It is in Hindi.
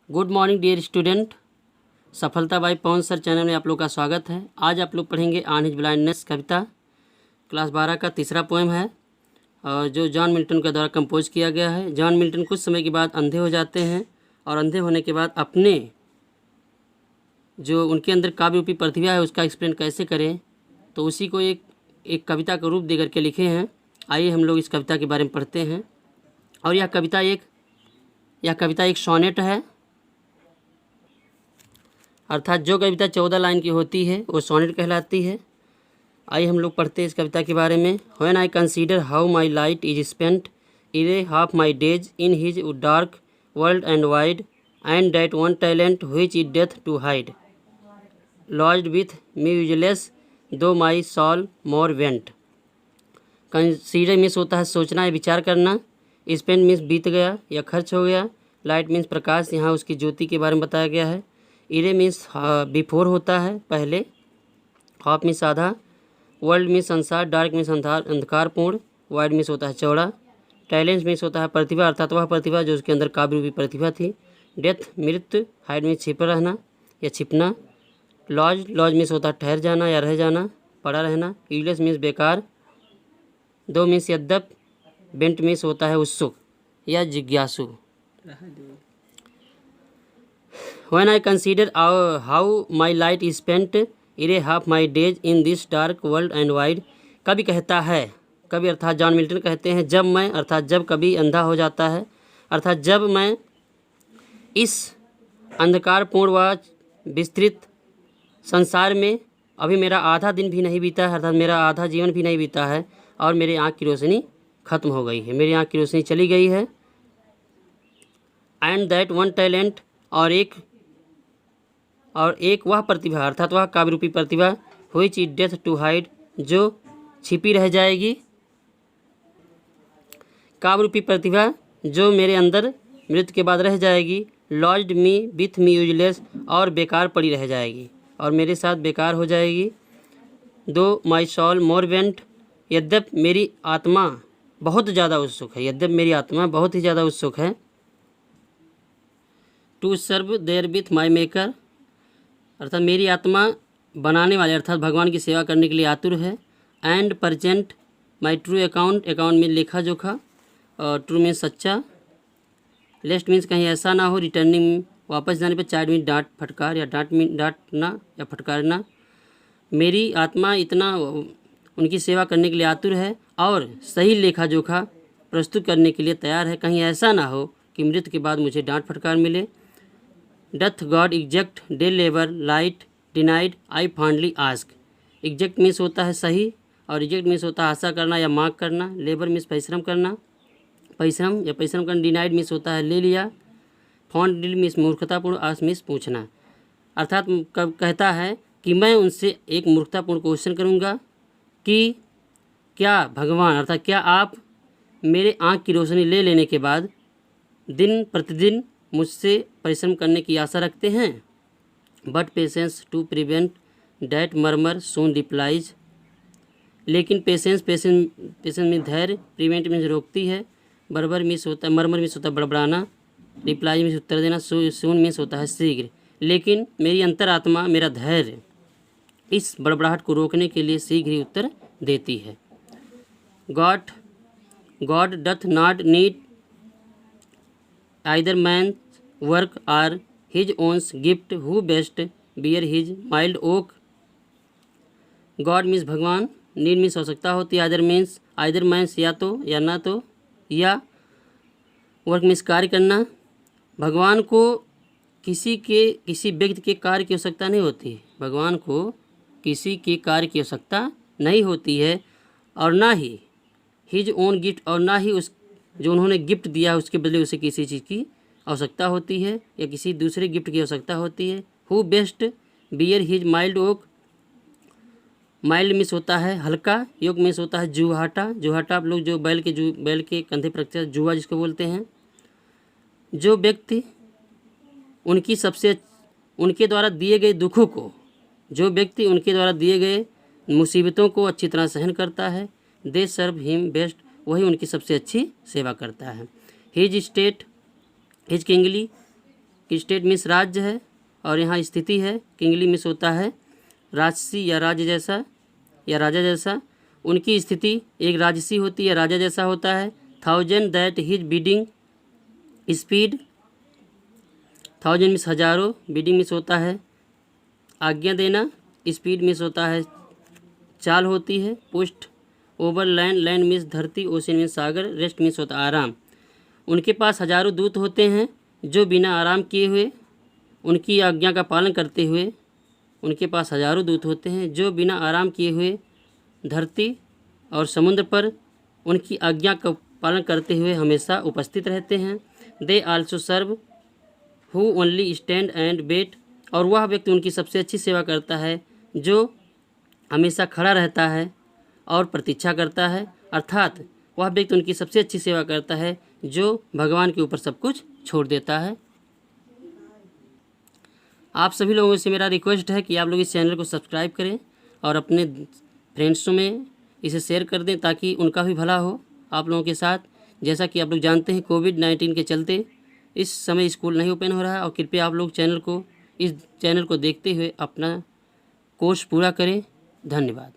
Good morning dear student. Safalta by Pawan sir channel में आप लोग का स्वागत है। आज आप लोग पढ़ेंगे on his blindness Kavita class 12 का तीसरा पोएम है और जो जॉन मिल्टन के द्वारा कंपोज किया गया है। जॉन मिल्टन कुछ समय के बाद अंधे हो जाते हैं और अंधे होने के बाद अपने जो उनके अंदर काव्य रूपी प्रतिभा है उसका एक्सप्लेन कैसे करें, तो उसी को एक कविता का रूप दे करके लिखे हैं। आइए हम लोग इस कविता के बारे में पढ़ते हैं। और यह कविता एक सोनेट है, अर्थात जो कविता 14 लाइन की होती है वो सोनेट कहलाती है। आइए हम लोग पढ़ते हैं इस कविता के बारे में। When I consider how my light is spent ere half my days in his dark world and wide and that one talent which is death to hide lodged with me useless though my soul more went. Consider means होता है सोचना या विचार करना। स्पेंट मीन्स बीत गया या खर्च हो गया। लाइट मीन्स प्रकाश, यहाँ उसकी ज्योति के बारे में बताया गया है। इरे मीन्स बिफोर होता है पहले। हाफ मीन्स आधा। वर्ल्ड मीन्स संसार। डार्क मीन्स अंधकारपूर्ण। वाइड मीन्स होता है चौड़ा। टैलेंट मीन्स होता है प्रतिभा, अर्थात वह प्रतिभा जो उसके अंदर काव्य रूपी प्रतिभा थी। डेथ मृत्यु। हाइड मीन्स छिपा रहना या छिपना। लॉज मीन्स होता है ठहर जाना या रह जाना, पड़ा रहना। यूजलेस मीन्स बेकार। दो मीन्स यद्यप। बेंट मीन्स होता है उत्सुक या जिज्ञासु। When I consider how my light is spent, इरे half my days in this dark world and wide। कवि कहता है, कवि अर्थात जॉन मिल्टन कहते हैं, जब मैं अर्थात जब कभी अंधा हो जाता है, अर्थात जब मैं इस अंधकारपूर्ण व विस्तृत संसार में अभी मेरा आधा दिन भी नहीं बीता है, अर्थात मेरा आधा जीवन भी नहीं बीता है और मेरे आँख की रोशनी खत्म हो गई है, मेरी आँख की रोशनी चली गई है। एंड दैट वन टैलेंट, और एक वह प्रतिभा अर्थात वह काव्य रूपी प्रतिभा which is death to hide, जो छिपी रह जाएगी। काव्य रूपी प्रतिभा जो मेरे अंदर मृत्यु के बाद रह जाएगी। Lodged me with me useless, और बेकार पड़ी रह जाएगी और मेरे साथ बेकार हो जाएगी। दो माई सॉल मोर वेंट, यद्यपि मेरी आत्मा बहुत ज़्यादा उत्सुक है, यद्यपि मेरी आत्मा बहुत ही ज़्यादा उत्सुक है। To serve there with my maker, अर्थात मेरी आत्मा बनाने वाले अर्थात भगवान की सेवा करने के लिए आतुर है। And present my true account में लेखा जोखा, और ट्रू मीन्स सच्चा। लेस्ट मीन्स कहीं ऐसा ना हो। रिटर्निंग वापस जाने पर। चाइल्ड मीन डांट फटकार या डांटना या फटकारना। मेरी आत्मा इतना उनकी सेवा करने के लिए आतुर है और सही लेखा जोखा प्रस्तुत करने के लिए तैयार है। कहीं ऐसा ना हो कि मृत्यु के बाद मुझे डांट फटकार मिले। Doth God exact day labour light denied I fondly ask. Exact means होता है सही और रिजेक्ट मीन्स होता है आशा करना या मांग करना। लेबर मीन्स परिश्रम करना, परिश्रम करना। डिनाइड मीन्स होता है ले लिया। फॉन्डली मीन्स मूर्खतापूर्ण। आस्क मीन्स पूछना, अर्थात कब कहता है कि मैं उनसे एक मूर्खतापूर्ण क्वेश्चन करूँगा कि क्या भगवान अर्थात क्या आप मेरे आँख की रोशनी ले लेने के बाद दिन प्रतिदिन मुझसे परिश्रम करने की आशा रखते हैं। But patience to prevent that murmur soon replies, लेकिन पेशेंस में धैर्य। प्रिवेंट मीन्स रोकती है। मर्मर मीन्स होता है बड़बड़ाना। रिप्लाई मीन्स उत्तर देना। सून मीन्स होता है शीघ्र। लेकिन मेरी अंतरात्मा, मेरा धैर्य इस बड़बड़ाहट को रोकने के लिए शीघ्र ही उत्तर देती है। God doth not need either man's work or his own gift, who best bear his mild oak। God means भगवान। नीड मीन्स आवश्यकता होती है। either means या तो या ना तो, या वर्क मीन्स कार्य करना। भगवान को किसी व्यक्ति के कार्य की आवश्यकता नहीं होती है। भगवान को किसी के कार्य की आवश्यकता नहीं होती है और ना ही हिज ओन गिफ्ट, और ना ही उस जो उन्होंने गिफ्ट दिया उसके बदले उसे किसी चीज़ की आवश्यकता होती है या किसी दूसरे गिफ्ट की आवश्यकता होती है। Who best bear his mild yoke, mild means होता है हल्का। योग मीन्स होता है जुहाटा। आप लोग जो बैल के कंधे पर रखते हैं, जुआ जिसको बोलते हैं। जो व्यक्ति उनके द्वारा दिए गए दुखों को, जो व्यक्ति उनके द्वारा दिए गए मुसीबतों को अच्छी तरह सहन करता है, दे सर्व हिम बेस्ट, वही उनकी सबसे अच्छी सेवा करता है। हिज स्टेट हिज किंगली, कि स्टेट मीन्स राज्य है और यहाँ स्थिति है। किंगली मीन्स होता है राजसी या राज्य जैसा या राजा जैसा। उनकी स्थिति एक राजसी होती है, राजा जैसा होता है। 1000 that his bidding speed, 1000 means हजारों, बीडिंग मीन्स होता है आज्ञा देना, स्पीड मीन्स होता है चाल होती है। Post over land, land means धरती, ओशन मीन्स सागर, रेस्ट मीन्स होता है आराम। उनके पास हजारों दूत होते हैं जो बिना आराम किए हुए उनकी आज्ञा का पालन करते हुए, उनके पास हजारों दूत होते हैं जो बिना आराम किए हुए धरती और समुद्र पर उनकी आज्ञा का पालन करते हुए हमेशा उपस्थित रहते हैं। They also serve who only stand and wait, और वह व्यक्ति उनकी सबसे अच्छी सेवा करता है जो हमेशा खड़ा रहता है और प्रतीक्षा करता है। अर्थात वह व्यक्ति उनकी सबसे अच्छी सेवा करता है जो भगवान के ऊपर सब कुछ छोड़ देता है। आप सभी लोगों से मेरा रिक्वेस्ट है कि आप लोग इस चैनल को सब्सक्राइब करें और अपने फ्रेंड्सों में इसे शेयर कर दें ताकि उनका भी भला हो आप लोगों के साथ। जैसा कि आप लोग जानते हैं कोविड-19 के चलते इस समय स्कूल नहीं ओपन हो रहा है और कृपया आप लोग इस चैनल को देखते हुए अपना कोर्स पूरा करें। धन्यवाद।